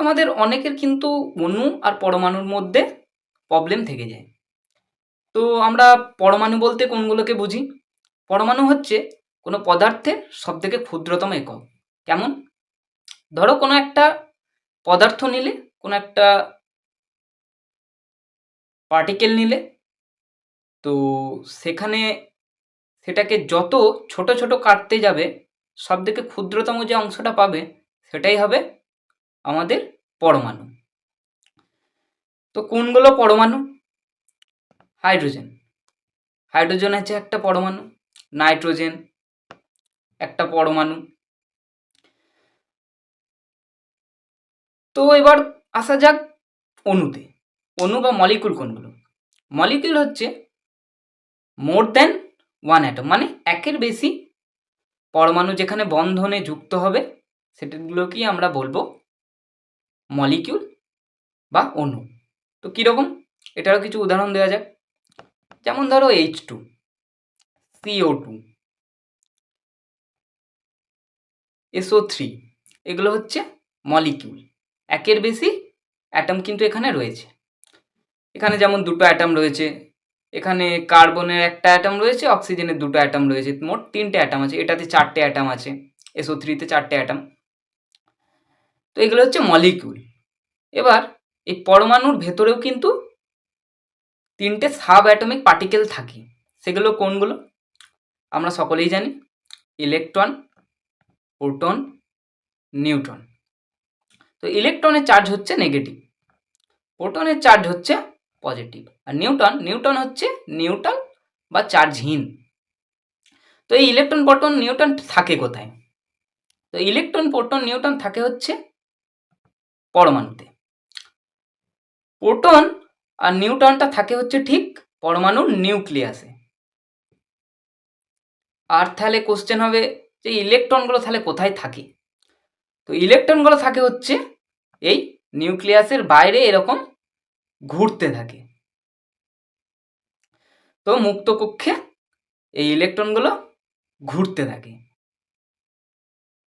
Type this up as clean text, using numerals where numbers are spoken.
আমাদের অনেকের কিন্তু অণু আর পরমাণুর মধ্যে প্রবলেম থেকে যায়। তো আমরা পরমাণু বলতে কোনগুলোকে বুঝি? পরমাণু হচ্ছে কোনো পদার্থের সবথেকে ক্ষুদ্রতম একক। কেমন? ধরো কোনো একটা পদার্থ নিলে, কোনো একটা পার্টিকেল নিলে, তো সেখানে সেটাকে যত ছোট ছোট কাটতে যাবে সবথেকে ক্ষুদ্রতম যে অংশটা পাবে সেটাই হবে আমাদের পরমাণু। তো কোনগুলো পরমাণু? হাইড্রোজেন, হাইড্রোজেন আছে একটা পরমাণু। নাইট্রোজেন একটা পরমাণু। তো এবার আসা যাক অণুতে। অণু বা মলিকুল কোনগুলো? মলিকুল হচ্ছে মোর দ্যান ওয়ান অ্যাটম, মানে একের বেশি পরমাণু যেখানে বন্ধনে যুক্ত হবে সেটাগুলোকেই আমরা বলবো মলিকিউল বা অণু। তো কীরকম, এটারও কিছু উদাহরণ দেওয়া যাক। যেমন ধরো H2, CO2, SO3, এগুলো হচ্ছে মলিকিউল। একের বেশি অ্যাটম কিন্তু এখানে রয়েছে। এখানে যেমন দুটো অ্যাটম রয়েছে, এখানে কার্বনের একটা অ্যাটম রয়েছে, অক্সিজেনের দুটো অ্যাটম রয়েছে, মোট তিনটে অ্যাটম আছে। এটাতে চারটে অ্যাটম আছে, SO3-তে চারটে অ্যাটম। তো এগুলো হচ্ছে মলিকিউল। এবার এই পরমাণুর ভেতরেও কিন্তু তিনটে সাব অ্যাটমিক পার্টিকেল থাকে। সেগুলো কোনগুলো? আমরা সকলেই জানি, ইলেকট্রন, প্রোটন, নিউট্রন। তো ইলেকট্রনের চার্জ হচ্ছে নেগেটিভ, প্রোটনের চার্জ হচ্ছে পজিটিভ, আর নিউট্রন হচ্ছে নিউট্রাল বা চার্জহীন। তো এই ইলেকট্রন, প্রোটন, নিউট্রন থাকে কোথায়? তো ইলেকট্রন, প্রোটন, নিউট্রন থাকে হচ্ছে পরমাণুতে। প্রোটন আর নিউট্রনটা থাকে হচ্ছে ঠিক পরমাণুর নিউক্লিয়াসে। আর তাহলে কোশ্চেন হবে যে ইলেকট্রনগুলো তাহলে কোথায় থাকে? তো ইলেকট্রনগুলো থাকে হচ্ছে এই নিউক্লিয়াসের বাইরে এরকম ঘুরতে থাকে। তো মুক্ত কক্ষে এই ইলেকট্রনগুলো ঘুরতে থাকে।